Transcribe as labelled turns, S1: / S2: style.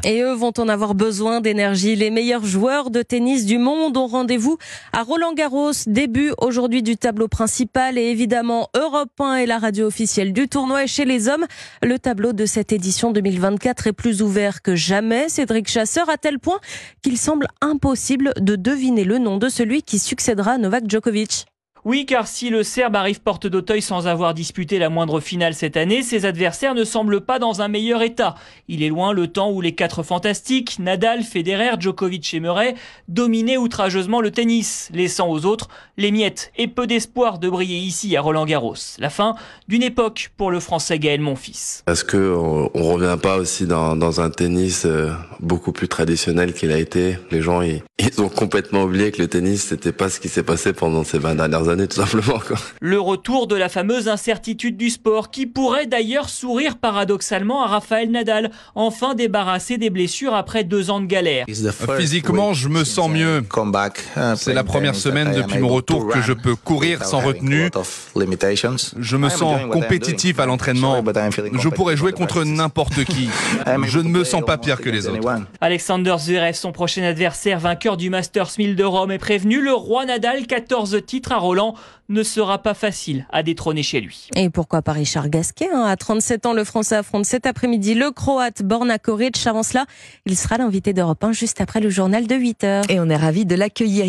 S1: Et eux vont en avoir besoin d'énergie. Les meilleurs joueurs de tennis du monde ont rendez-vous à Roland-Garros. Début aujourd'hui du tableau principal et évidemment Europe 1 est la radio officielle du tournoi. Et chez les hommes, le tableau de cette édition 2024 est plus ouvert que jamais. Cédric Chasseur, à tel point qu'il semble impossible de deviner le nom de celui qui succédera à Novak Djokovic.
S2: Oui, car si le Serbe arrive porte d'Auteuil sans avoir disputé la moindre finale cette année, ses adversaires ne semblent pas dans un meilleur état. Il est loin le temps où les quatre fantastiques, Nadal, Federer, Djokovic et Murray, dominaient outrageusement le tennis, laissant aux autres les miettes et peu d'espoir de briller ici à Roland-Garros. La fin d'une époque pour le Français Gaël Monfils.
S3: Est-ce qu'on ne revient pas aussi dans un tennis beaucoup plus traditionnel qu'il a été? Les gens, ils ont complètement oublié que le tennis, c'était pas ce qui s'est passé pendant ces 20 dernières années, tout simplement, quoi.
S2: Le retour de la fameuse incertitude du sport qui pourrait d'ailleurs sourire paradoxalement à Rafael Nadal, enfin débarrassé des blessures après 2 ans de galère.
S4: Physiquement, je me sens mieux. C'est la première semaine depuis mon retour que je peux courir sans retenue. Je me sens compétitif à l'entraînement. Je pourrais jouer contre n'importe qui. Je ne me sens pas pire que les autres.
S2: Alexander Zverev, son prochain adversaire, vainqueur du Masters 1000 de Rome, est prévenu. Le roi Nadal, 14 titres à Roland, ne sera pas facile à détrôner chez lui.
S1: Et pourquoi pas Richard Gasquet, À 37 ans, le Français affronte cet après-midi le Croate Borna Coric. Avant cela, il sera l'invité d'Europe 1 juste après le journal de 8h.
S5: Et on est ravis de l'accueillir.